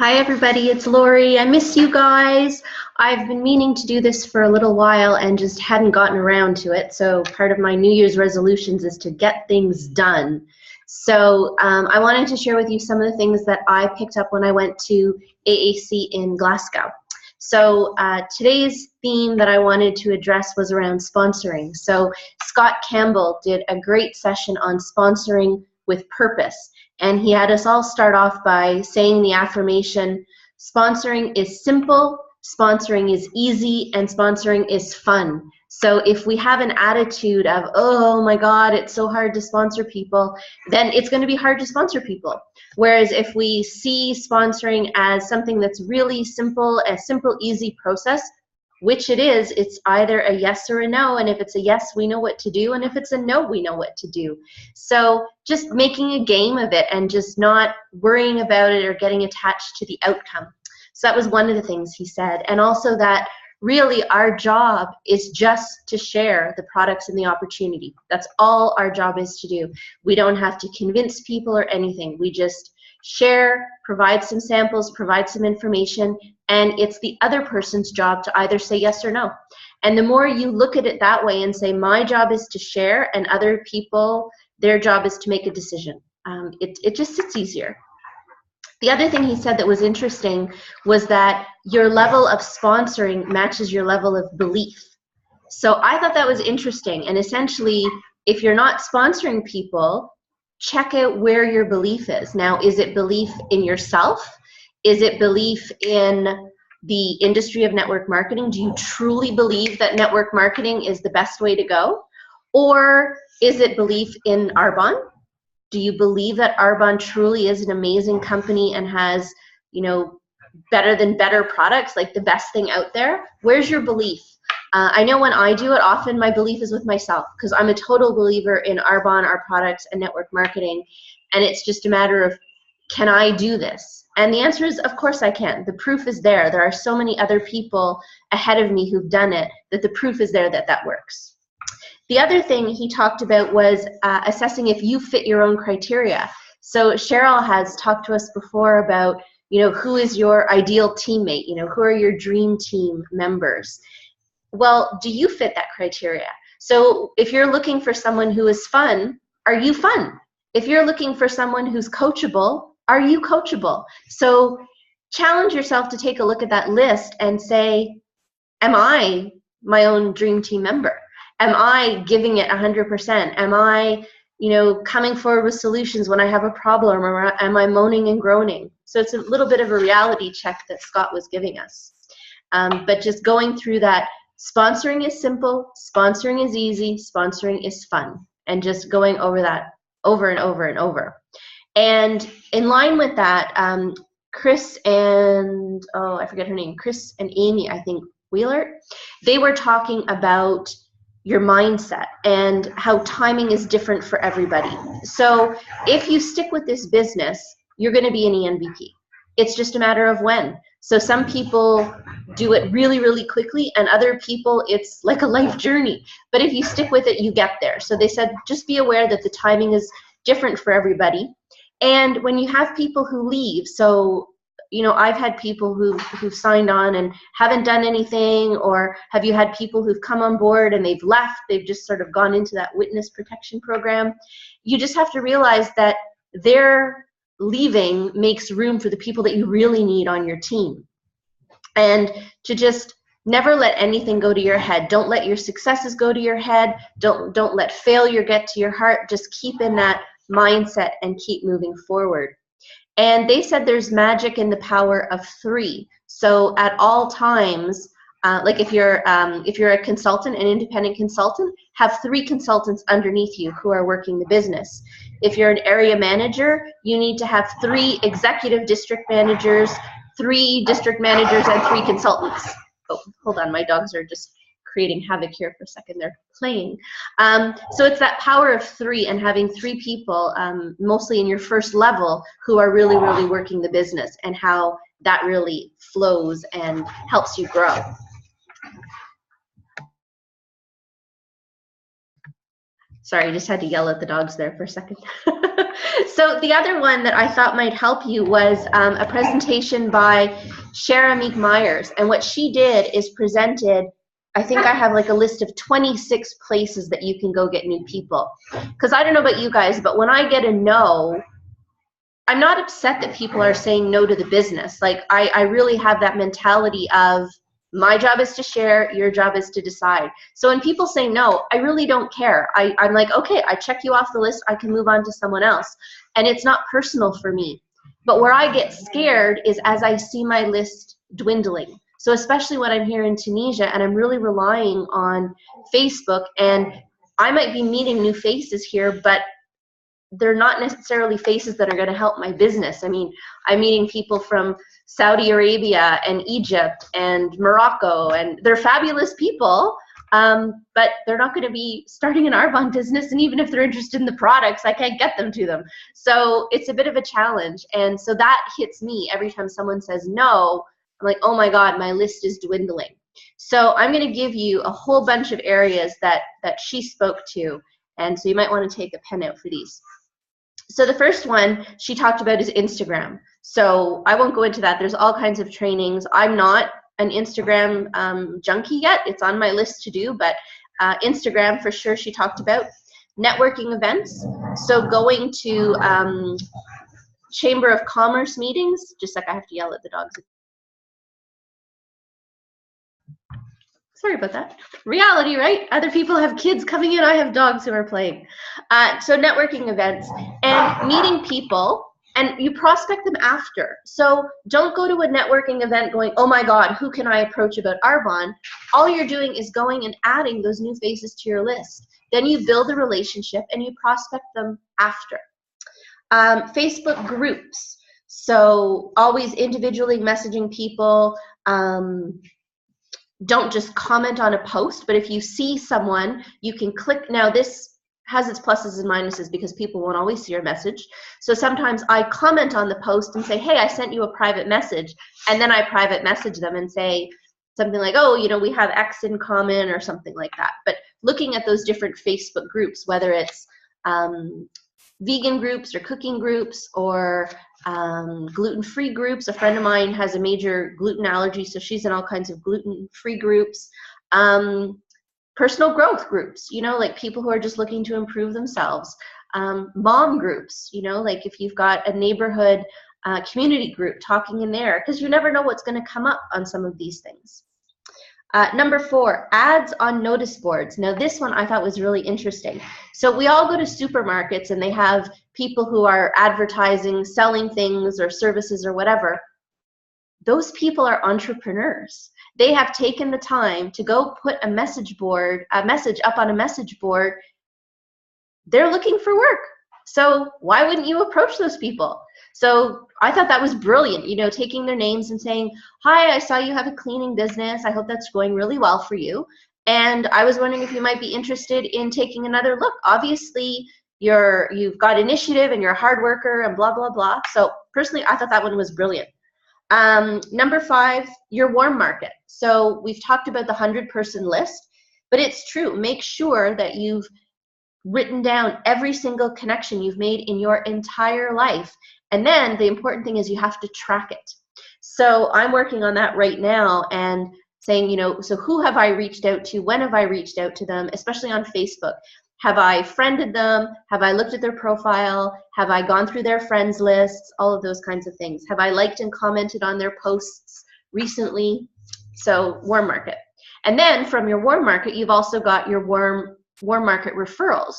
Hi everybody, it's Lori. I miss you guys. I've been meaning to do this for a little while and just hadn't gotten around to it. So part of my New Year's resolutions is to get things done. So I wanted to share with you some of the things that I picked up when I went to AAC in Glasgow. So today's theme that I wanted to address was around sponsoring. So Scott Campbell did a great session on sponsoring with purpose. And he had us all start off by saying the affirmation, sponsoring is simple, sponsoring is easy, and sponsoring is fun. So if we have an attitude of, oh my God, it's so hard to sponsor people, then it's going to be hard to sponsor people. Whereas if we see sponsoring as something that's really simple, a simple, easy process, which it is, it's either a yes or a no, and if it's a yes, we know what to do, and if it's a no, we know what to do. So just making a game of it and just not worrying about it or getting attached to the outcome. So that was one of the things he said, and also that really our job is just to share the products and the opportunity. That's all our job is to do. We don't have to convince people or anything. We just share, provide some samples, provide some information, and it's the other person's job to either say yes or no. And the more you look at it that way and say, my job is to share, and other people, their job is to make a decision, it just sits easier. The other thing he said that was interesting was that your level of sponsoring matches your level of belief. So I thought that was interesting. And essentially, if you're not sponsoring people, check out where your belief is. Now, is it belief in yourself? Is it belief in the industry of network marketing? Do you truly believe that network marketing is the best way to go? Or is it belief in Arbonne? Do you believe that Arbonne truly is an amazing company and has, you know, better than better products, like the best thing out there? Where's your belief? I know when I do it, often my belief is with myself because I'm a total believer in Arbonne, our products, and network marketing. And it's just a matter of, can I do this? And the answer is, of course I can. The proof is there. There are so many other people ahead of me who've done it that the proof is there that that works. The other thing he talked about was assessing if you fit your own criteria. So Cheryl has talked to us before about, you know, who is your ideal teammate? You know, who are your dream team members? Well, do you fit that criteria? So if you're looking for someone who is fun, are you fun? If you're looking for someone who's coachable, are you coachable? So challenge yourself to take a look at that list and say, am I my own dream team member? Am I giving it 100%? Am I, you know, coming forward with solutions when I have a problem, or am I moaning and groaning? So it's a little bit of a reality check that Scott was giving us. But just going through that, sponsoring is simple, sponsoring is easy, sponsoring is fun, and just going over that over and over and over. And in line with that, Chris and, oh, I forget her name, Chris and Amy, I think, Wheeler, they were talking about your mindset and how timing is different for everybody. So if you stick with this business, you're going to be an ENVP. It's just a matter of when. So some people do it really, really quickly, and other people, it's like a life journey. But if you stick with it, you get there. So they said, just be aware that the timing is different for everybody. And when you have people who leave, so, you know, I've had people who've signed on and haven't done anything, or have you had people who've come on board and they've left, they've just sort of gone into that witness protection program? You just have to realize that their leaving makes room for the people that you really need on your team. And to just never let anything go to your head. Don't let your successes go to your head. Don't let failure get to your heart. Just keep in that mindset and keep moving forward. And they said there's magic in the power of 3. So at all times, like if you're a consultant, an independent consultant, have 3 consultants underneath you who are working the business. If you're an area manager, you need to have 3 executive district managers, 3 district managers, and 3 consultants. Oh, hold on, my dogs are just creating havoc here for a second. They're playing. So it's that power of 3 and having 3 people, mostly in your first level, who are really, really working the business, and how that really flows and helps you grow. Sorry, I just had to yell at the dogs there for a second. So the other one that I thought might help you was a presentation by Shara Meek Myers. And what she did is presented, I think I have like a list of 26 places that you can go get new people. Because I don't know about you guys, but when I get a no, I'm not upset that people are saying no to the business. Like I really have that mentality of my job is to share, your job is to decide. So when people say no, I really don't care. I'm like, okay, I check you off the list, I can move on to someone else. And it's not personal for me. But where I get scared is as I see my list dwindling. So especially when I'm here in Tunisia and I'm really relying on Facebook, and I might be meeting new faces here, but they're not necessarily faces that are going to help my business. I mean, I'm meeting people from Saudi Arabia and Egypt and Morocco, and they're fabulous people, but they're not going to be starting an Arbonne business, and even if they're interested in the products, I can't get them to them. So it's a bit of a challenge, and so that hits me every time someone says no. I'm like, oh my God, my list is dwindling. So I'm going to give you a whole bunch of areas that she spoke to, and so you might want to take a pen out for these. So the first one she talked about is Instagram. So I won't go into that. There's all kinds of trainings. I'm not an Instagram junkie yet. It's on my list to do, but Instagram for sure she talked about. Networking events. So going to Chamber of Commerce meetings. Just like I have to yell at the dogs. Sorry about that. Reality, right? Other people have kids coming in. I have dogs who are playing. So networking events and meeting people, and you prospect them after. So don't go to a networking event going, oh my God, who can I approach about Arbonne? All you're doing is going and adding those new faces to your list. Then you build a relationship and you prospect them after. Facebook groups. So always individually messaging people. Don't just comment on a post, but if you see someone, you can click. Now this has its pluses and minuses because people won't always see your message. So sometimes I comment on the post and say, hey, I sent you a private message, and then I private message them and say something like, oh, you know, we have X in common or something like that. But looking at those different Facebook groups, whether it's vegan groups or cooking groups or gluten-free groups. A friend of mine has a major gluten allergy, so she's in all kinds of gluten-free groups. Personal growth groups, you know, like people who are just looking to improve themselves. Mom groups, you know, like if you've got a neighborhood community group, talking in there, because you never know what's going to come up on some of these things. Number 4, ads on notice boards. Now this one I thought was really interesting. So we all go to supermarkets and they have people who are advertising, selling things or services or whatever. Those people are entrepreneurs. They have taken the time to go put a message up on a message board. They're looking for work. So why wouldn't you approach those people? So I thought that was brilliant, you know, taking their names and saying, hi, I saw you have a cleaning business. I hope that's going really well for you. And I was wondering if you might be interested in taking another look. Obviously, you've got initiative and you're a hard worker and blah, blah, blah. So personally, I thought that one was brilliant. Number 5, your warm market. So we've talked about the 100-person list, but it's true. Make sure that you've written down every single connection you've made in your entire life. And then the important thing is you have to track it. So I'm working on that right now and saying, you know, so who have I reached out to? When have I reached out to them, especially on Facebook? Have I friended them? Have I looked at their profile? Have I gone through their friends lists? All of those kinds of things. Have I liked and commented on their posts recently? So warm market. And then from your warm market, you've also got your warm market referrals.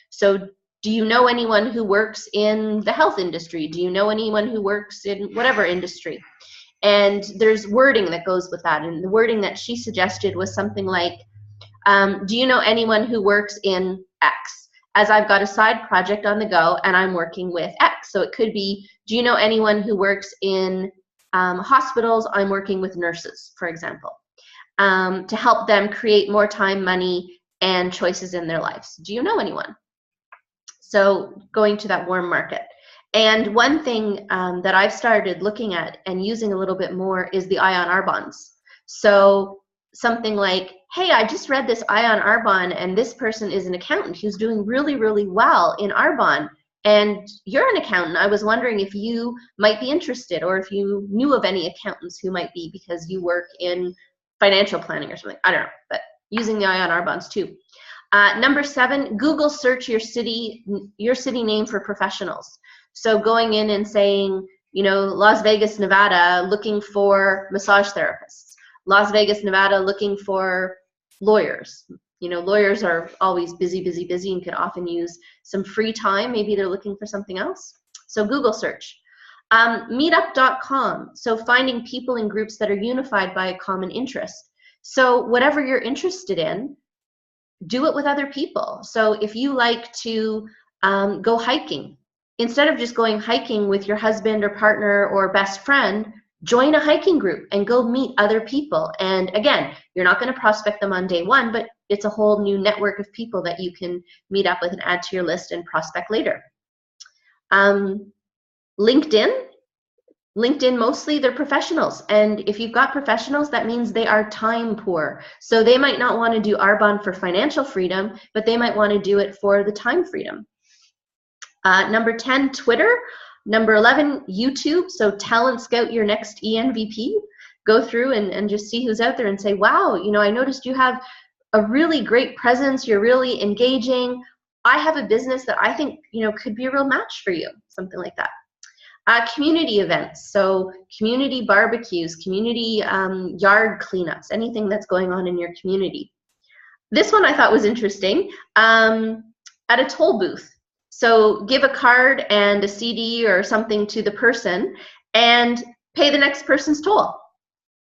So do you know anyone who works in the health industry? Do you know anyone who works in whatever industry? And there's wording that goes with that. And the wording that she suggested was something like, do you know anyone who works in X? As I've got a side project on the go and I'm working with X. So it could be, do you know anyone who works in hospitals? I'm working with nurses, for example, to help them create more time, money, and choices in their lives. Do you know anyone? So going to that warm market. And one thing that I've started looking at and using a little bit more is the Eye on Arbonnes. So something like, hey, I just read this Ion Arbonne, and this person is an accountant who's doing really, really well in Arbonne, and you're an accountant. I was wondering if you might be interested, or if you knew of any accountants who might be, because you work in financial planning or something. I don't know, but using the Ion Arbonnes too. Number 7, Google search your city name for professionals. So going in and saying, you know, Las Vegas, Nevada, looking for massage therapists. Las Vegas, Nevada, looking for lawyers. You know, lawyers are always busy, busy, busy, and could often use some free time. Maybe they're looking for something else. So Google search. Meetup.com. So finding people in groups that are unified by a common interest. So whatever you're interested in, do it with other people. So if you like to go hiking, instead of just going hiking with your husband or partner or best friend, join a hiking group and go meet other people. And again, you're not going to prospect them on day one, but it's a whole new network of people that you can meet up with and add to your list and prospect later. LinkedIn, mostly they're professionals. And if you've got professionals, that means they are time poor. So they might not want to do Arbonne for financial freedom, but they might want to do it for the time freedom. Number 10, Twitter. Number 11, YouTube. So talent scout your next ENVP. Go through and just see who's out there and say, wow, you know, I noticed you have a really great presence. You're really engaging. I have a business that I think, you know, could be a real match for you. Something like that. Community events, so community barbecues, community yard cleanups, anything that's going on in your community. This one I thought was interesting, at a toll booth. So give a card and a CD or something to the person and pay the next person's toll.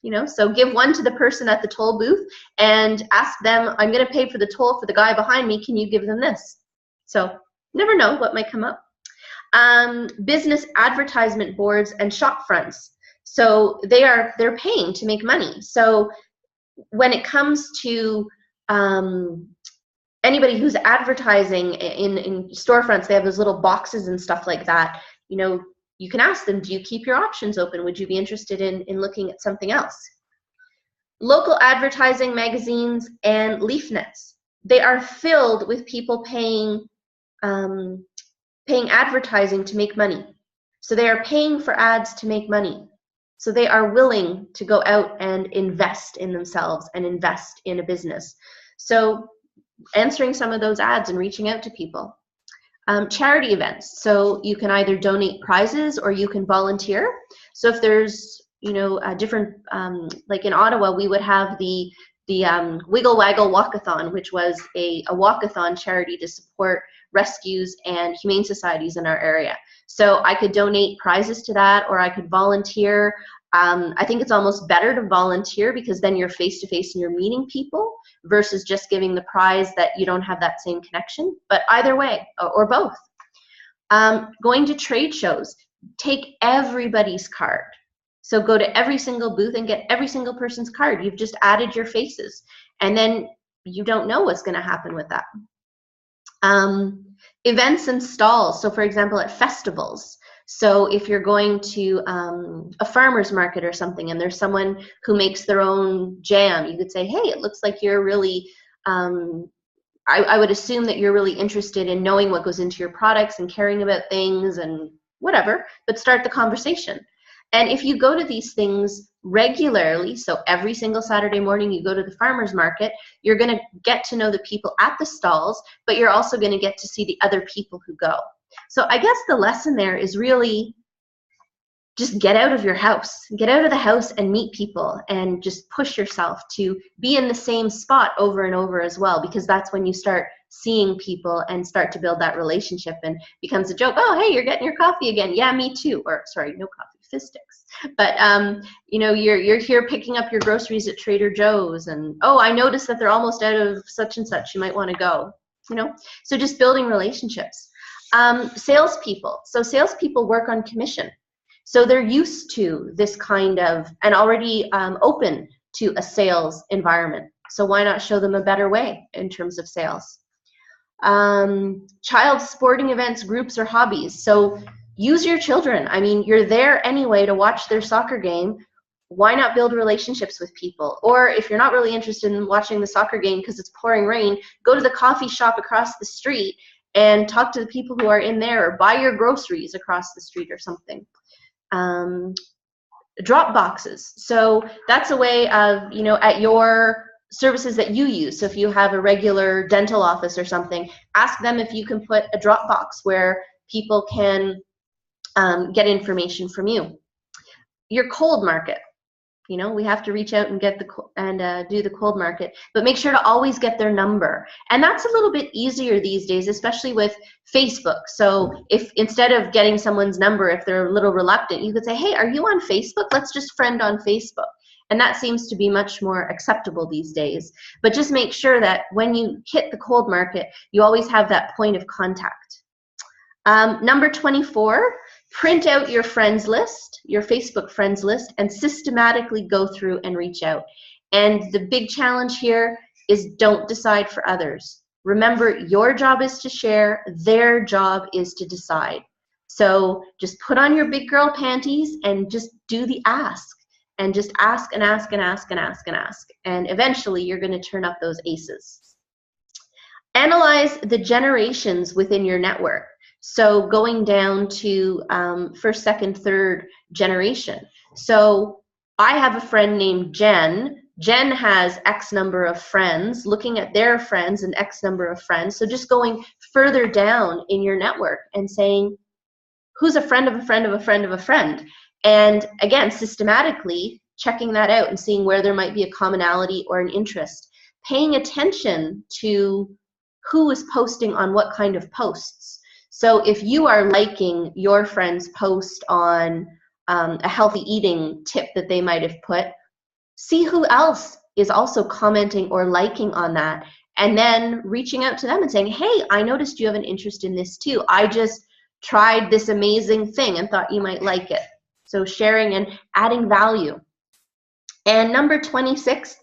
You know, so give one to the person at the toll booth and ask them, I'm going to pay for the toll for the guy behind me, can you give them this? So never know what might come up. Business advertisement boards and shop fronts. So they're paying to make money. So when it comes to anybody who's advertising in storefronts, they have those little boxes and stuff like that. You know, you can ask them, do you keep your options open? Would you be interested in looking at something else? Local advertising magazines and leaf nets. They are filled with people paying advertising to make money. So they are paying for ads to make money. So they are willing to go out and invest in themselves and invest in a business. So answering some of those ads and reaching out to people. Charity events. So you can either donate prizes or you can volunteer. So if there's, you know, a different, like in Ottawa, we would have the Wiggle Waggle Walkathon, which was a walkathon charity to support rescues and humane societies in our area. So I could donate prizes to that, or I could volunteer. I think it's almost better to volunteer because then you're face-to-face and you're meeting people versus just giving the prize that you don't have that same connection. But either way, or both. Going to trade shows, take everybody's card. So go to every single booth and get every single person's card. You've just added your faces. And then you don't know what's going to happen with that. Events and stalls. So for example, at festivals. So if you're going to a farmer's market or something and there's someone who makes their own jam, you could say, hey, it looks like you're really, I would assume that you're really interested in knowing what goes into your products and caring about things and whatever, but start the conversation. And if you go to these things regularly, so every single Saturday morning you go to the farmer's market, you're going to get to know the people at the stalls, but you're also going to get to see the other people who go. So I guess the lesson there is really just get out of your house. Get out of the house and meet people and just push yourself to be in the same spot over and over as well, because that's when you start seeing people and start to build that relationship and becomes a joke. Oh, hey, you're getting your coffee again. Yeah, me too. Or sorry, no coffee, fizz sticks. But you know, you're here picking up your groceries at Trader Joe's, and oh, I noticed that they're almost out of such and such. You might want to go. You know, so just building relationships. Salespeople. So salespeople work on commission. So they're used to this kind of, and already open to a sales environment. So why not show them a better way in terms of sales? Child sporting events, groups, or hobbies. So use your children. I mean, you're there anyway to watch their soccer game. why not build relationships with people? Or if you're not really interested in watching the soccer game because it's pouring rain, go to the coffee shop across the street and talk to the people who are in there, or buy your groceries across the street or something. Drop boxes. So that's a way of, you know, at your services that you use. So if you have a regular dental office or something, ask them if you can put a drop box where people can get information from you. Your cold market. You know, we have to reach out and get do the cold market, but make sure to always get their number. And that's a little bit easier these days, especially with Facebook. So if instead of getting someone's number, if they're a little reluctant, you could say, hey, are you on Facebook? Let's just friend on Facebook. And that seems to be much more acceptable these days. But just make sure that when you hit the cold market, you always have that point of contact. Number 24, print out your friends list, your Facebook friends list, and systematically go through and reach out. And the big challenge here is don't decide for others. Remember, your job is to share, their job is to decide. So just put on your big girl panties and just do the ask. And just ask and ask and ask and ask and ask. And eventually you're going to turn up those aces. Analyze the generations within your network. So going down to first, second, third generation. So I have a friend named Jen. Jen has X number of friends, looking at their friends and X number of friends. So just going further down in your network and saying, who's a friend of a friend of a friend of a friend? And again, systematically checking that out and seeing where there might be a commonality or an interest. Paying attention to who is posting on what kind of posts. So if you are liking your friend's post on a healthy eating tip that they might have put, see who else is also commenting or liking on that, and then reaching out to them and saying, hey, I noticed you have an interest in this too. I just tried this amazing thing and thought you might like it. So sharing and adding value. And number 26,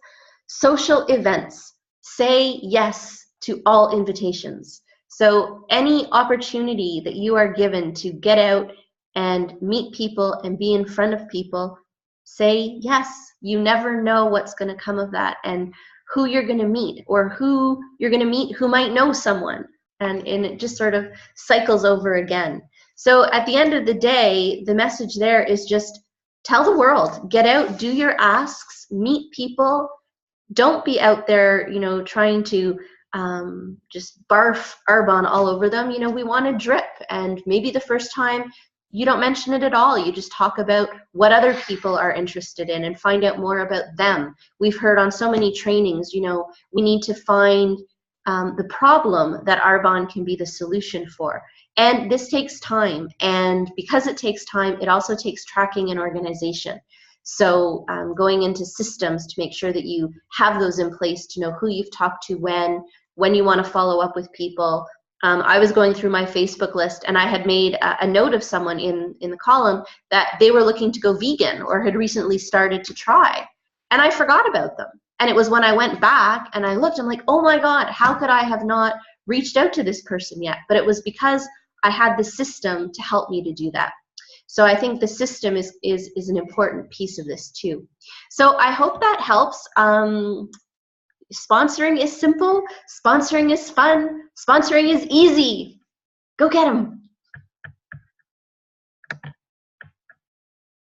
social events. Say yes to all invitations. So any opportunity that you are given to get out and meet people and be in front of people, say yes. You never know what's going to come of that and who you're going to meet, or who you're going to meet who might know someone. And it just sort of cycles over again. So at the end of the day, the message there is just tell the world, get out, do your asks, meet people. Don't be out there, you know, trying to just barf Arbonne all over them. You know, we want to drip, and maybe the first time you don't mention it at all. You just talk about what other people are interested in and find out more about them. We've heard on so many trainings, you know, we need to find the problem that Arbonne can be the solution for. And this takes time, and because it takes time, it also takes tracking and organization. So going into systems to make sure that you have those in place to know who you've talked to when you want to follow up with people. I was going through my Facebook list, and I had made a note of someone in the column that they were looking to go vegan or had recently started to try, and I forgot about them. And it was when I went back and I looked, I'm like, oh my God, how could I have not reached out to this person yet? But it was because I had the system to help me to do that. So I think the system is an important piece of this too. So I hope that helps. Sponsoring is simple. Sponsoring is fun. Sponsoring is easy. Go get them.